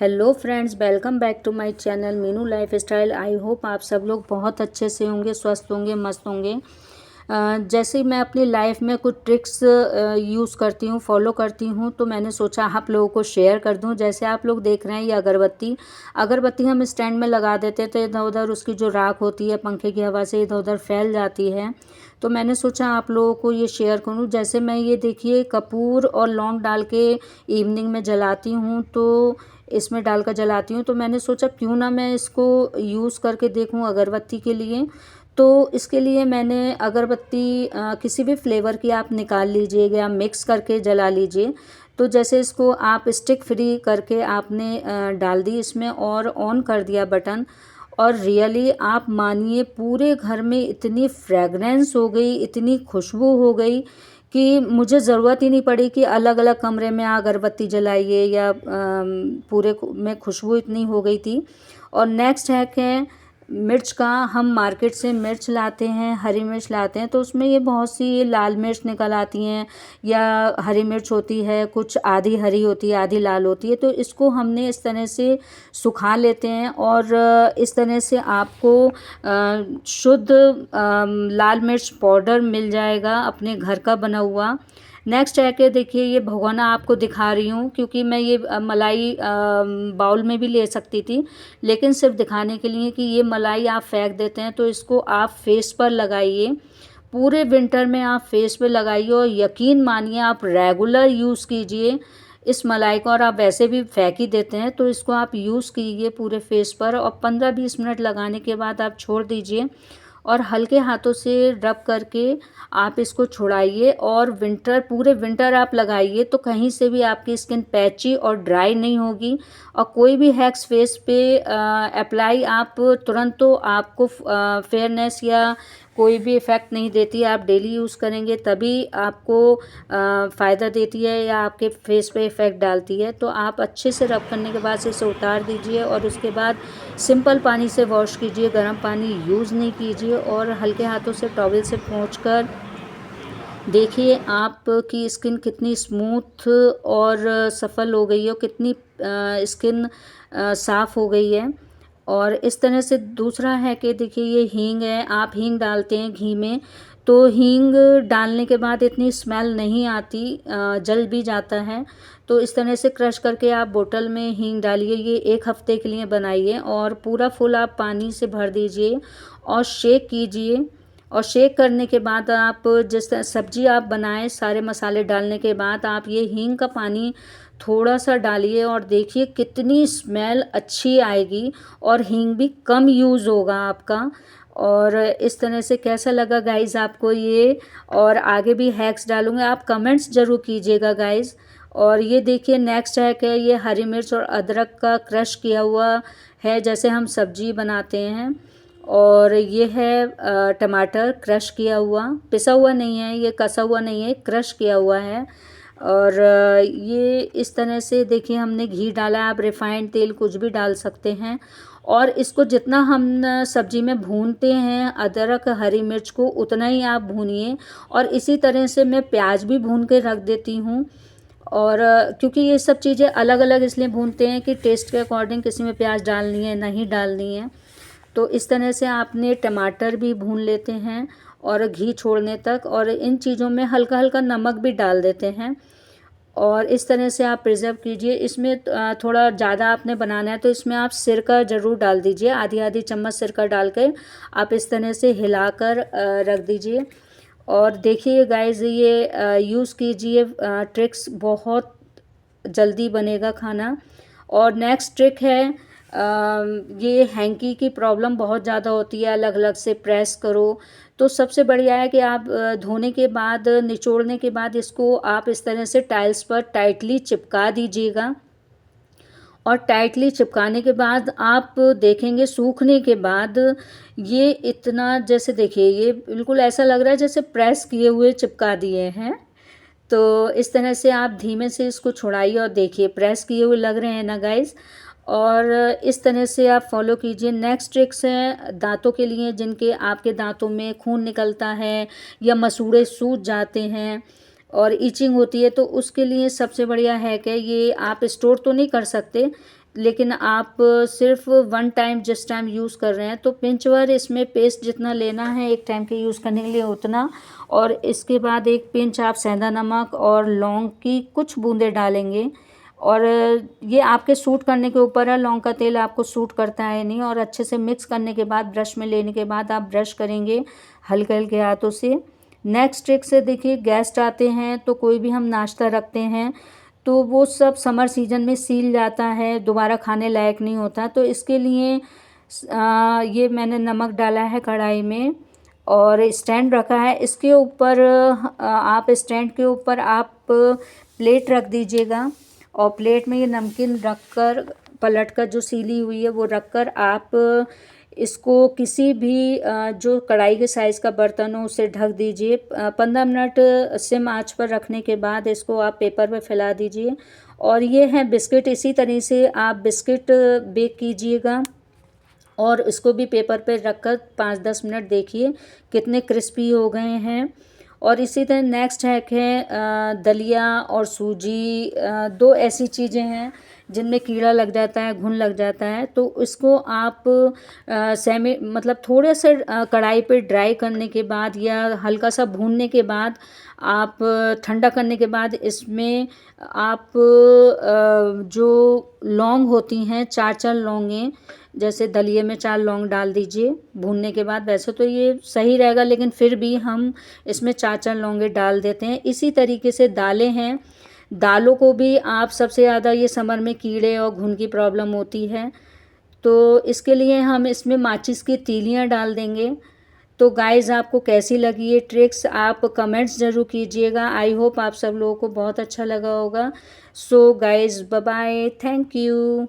Hello friends, welcome back to my channel Meenu life style. I hope आप सब लोग बहुत अच्छे से होंगे, स्वस्थ होंगे, मस्त होंगे। जैसे मैं अपनी लाइफ में कुछ ट्रिक्स यूज़ करती हूँ, फॉलो करती हूँ, तो मैंने सोचा आप लोगों को शेयर कर दूँ। जैसे आप लोग देख रहे हैं ये अगरबत्ती हम स्टैंड में लगा देते तो इधर उधर उसकी जो राख होती है पंखे की हवा से इधर उधर फैल जाती है। तो मैंने सोचा आप लोगों को ये शेयर करूँ। जैसे मैं ये देखिए कपूर और लौंग डाल के इवनिंग में जलाती हूँ, तो इसमें डालकर जलाती हूँ। तो मैंने सोचा क्यों ना मैं इसको यूज़ करके देखूँ अगरबत्ती के लिए। तो इसके लिए मैंने अगरबत्ती किसी भी फ्लेवर की आप निकाल लीजिए या मिक्स करके जला लीजिए। तो जैसे इसको आप स्टिक फ्री करके आपने डाल दी इसमें और ऑन कर दिया बटन, और रियली आप मानिए पूरे घर में इतनी फ्रेगरेंस हो गई, इतनी खुशबू हो गई कि मुझे ज़रूरत ही नहीं पड़ी कि अलग अलग कमरे में अगरबत्ती जलाइए या पूरे में खुशबू इतनी हो गई थी। और नेक्स्ट हैक है मिर्च का। हम मार्केट से मिर्च लाते हैं, हरी मिर्च लाते हैं, तो उसमें ये बहुत सी लाल मिर्च निकल आती हैं या हरी मिर्च होती है, कुछ आधी हरी होती है आधी लाल होती है। तो इसको हमने इस तरह से सुखा लेते हैं और इस तरह से आपको शुद्ध लाल मिर्च पाउडर मिल जाएगा अपने घर का बना हुआ। नेक्स्ट है कि देखिए ये भगोना आपको दिखा रही हूँ, क्योंकि मैं ये मलाई बाउल में भी ले सकती थी, लेकिन सिर्फ दिखाने के लिए कि ये मलाई आप फेंक देते हैं। तो इसको आप फेस पर लगाइए, पूरे विंटर में आप फेस पे लगाइए और यकीन मानिए आप रेगुलर यूज़ कीजिए इस मलाई को। और आप वैसे भी फेंक ही देते हैं, तो इसको आप यूज़ कीजिए पूरे फेस पर और 15-20 मिनट लगाने के बाद आप छोड़ दीजिए और हल्के हाथों से रब करके आप इसको छुड़ाइए। और पूरे विंटर आप लगाइए तो कहीं से भी आपकी स्किन पैची और ड्राई नहीं होगी। और कोई भी हैक्स फेस पे अप्लाई आप तुरंत तो आपको फेयरनेस या कोई भी इफ़ेक्ट नहीं देती। आप डेली यूज़ करेंगे तभी आपको फ़ायदा देती है या आपके फेस पे इफ़ेक्ट डालती है। तो आप अच्छे से रब करने के बाद से इसे उतार दीजिए और उसके बाद सिंपल पानी से वॉश कीजिए, गर्म पानी यूज़ नहीं कीजिए। और हल्के हाथों से टॉवल से पोंछकर देखिए आपकी स्किन कितनी स्मूथ और सफल हो गई है, कितनी स्किन साफ़ हो गई है। और इस तरह से दूसरा है कि देखिए ये हींग है, आप हींग डालते हैं घी में, तो हींग डालने के बाद इतनी स्मेल नहीं आती, जल भी जाता है। तो इस तरह से क्रश करके आप बोतल में हींग डालिए, ये 1 हफ्ते के लिए बनाइए और पूरा फुल आप पानी से भर दीजिए और शेक कीजिए। और शेक करने के बाद आप जिस सब्जी आप बनाएं सारे मसाले डालने के बाद आप ये हींग का पानी थोड़ा सा डालिए और देखिए कितनी स्मेल अच्छी आएगी और हींग भी कम यूज़ होगा आपका। और इस तरह से कैसा लगा गाइज़ आपको ये, और आगे भी हैक्स डालूँगी, आप कमेंट्स ज़रूर कीजिएगा गाइज़। और ये देखिए नेक्स्ट हैक है, ये हरी मिर्च और अदरक का क्रश किया हुआ है, जैसे हम सब्जी बनाते हैं। और ये है टमाटर क्रश किया हुआ, पिसा हुआ नहीं है, ये कसा हुआ नहीं है, क्रश किया हुआ है। और ये इस तरह से देखिए हमने घी डाला, आप रिफाइंड तेल कुछ भी डाल सकते हैं। और इसको जितना हम सब्जी में भूनते हैं अदरक हरी मिर्च को, उतना ही आप भूनिए। और इसी तरह से मैं प्याज भी भून के रख देती हूँ। और क्योंकि ये सब चीज़ें अलग अलग इसलिए भूनते हैं कि टेस्ट के अकॉर्डिंग किसी में प्याज डालनी है नहीं डालनी है। तो इस तरह से आपने टमाटर भी भून लेते हैं और घी छोड़ने तक, और इन चीज़ों में हल्का हल्का नमक भी डाल देते हैं। और इस तरह से आप प्रिजर्व कीजिए। इसमें थोड़ा ज़्यादा आपने बनाना है तो इसमें आप सिरका ज़रूर डाल दीजिए, आधी आधी चम्मच सिरका डाल कर आप इस तरह से हिलाकर रख दीजिए। और देखिए गाइस ये यूज़ कीजिए ट्रिक्स, बहुत जल्दी बनेगा खाना। और नेक्स्ट ट्रिक है ये हैंकी की प्रॉब्लम बहुत ज़्यादा होती है, अलग अलग से प्रेस करो। तो सबसे बढ़िया है कि आप धोने के बाद निचोड़ने के बाद इसको आप इस तरह से टाइल्स पर टाइटली चिपका दीजिएगा। और टाइटली चिपकाने के बाद आप देखेंगे सूखने के बाद ये इतना, जैसे देखिए ये बिल्कुल ऐसा लग रहा है जैसे प्रेस किए हुए चिपका दिए हैं। तो इस तरह से आप धीमे से इसको छुड़ाइए और देखिए प्रेस किए हुए लग रहे हैं ना गाइस। और इस तरह से आप फॉलो कीजिए। नेक्स्ट ट्रिक्स है दांतों के लिए, जिनके आपके दांतों में खून निकलता है या मसूड़े सूज जाते हैं और ईचिंग होती है, तो उसके लिए सबसे बढ़िया है कि ये आप स्टोर तो नहीं कर सकते, लेकिन आप सिर्फ वन टाइम जिस टाइम यूज़ कर रहे हैं तो पिंच भर इसमें पेस्ट जितना लेना है एक टाइम के यूज़ करने के लिए उतना, और इसके बाद एक पिंच आप सेंधा नमक और लौंग की कुछ बूंदें डालेंगे। और ये आपके सूट करने के ऊपर है, लौंग का तेल आपको सूट करता है नहीं। और अच्छे से मिक्स करने के बाद ब्रश में लेने के बाद आप ब्रश करेंगे हल्के हल्के हाथों से। नेक्स्ट ट्रिक से देखिए, गेस्ट आते हैं तो कोई भी हम नाश्ता रखते हैं तो वो सब समर सीजन में सील जाता है, दोबारा खाने लायक नहीं होता। तो इसके लिए ये मैंने नमक डाला है कढ़ाई में और स्टैंड रखा है। इसके ऊपर आप स्टैंड के ऊपर आप प्लेट रख दीजिएगा और प्लेट में ये नमकीन रख कर, पलट कर जो सीली हुई है वो रख कर आप इसको किसी भी जो कढ़ाई के साइज़ का बर्तन हो उससे ढक दीजिए। 15 मिनट सिम आंच पर रखने के बाद इसको आप पेपर पे फैला दीजिए। और ये है बिस्किट, इसी तरह से आप बिस्किट बेक कीजिएगा और इसको भी पेपर पे रखकर 5-10 मिनट देखिए कितने क्रिस्पी हो गए हैं। और इसी तरह नेक्स्ट हैक है दलिया और सूजी, दो ऐसी चीज़ें हैं जिनमें कीड़ा लग जाता है, घुन लग जाता है। तो इसको आप सेमी मतलब थोड़े से कढ़ाई पे ड्राई करने के बाद या हल्का सा भूनने के बाद आप ठंडा करने के बाद इसमें आप जो लौंग होती हैं, 4-4 लौंगें, जैसे दलिए में 4 लौंग डाल दीजिए भूनने के बाद। वैसे तो ये सही रहेगा लेकिन फिर भी हम इसमें 4-4 लौंगे डाल देते हैं। इसी तरीके से दालें हैं, दालों को भी आप सबसे ज़्यादा ये समर में कीड़े और घुन की प्रॉब्लम होती है तो इसके लिए हम इसमें माचिस की तीलियां डाल देंगे। तो गाइज़ आपको कैसी लगी ये ट्रिक्स आप कमेंट्स ज़रूर कीजिएगा। आई होप आप सब लोगों को बहुत अच्छा लगा होगा। So guys bye bye, thank you.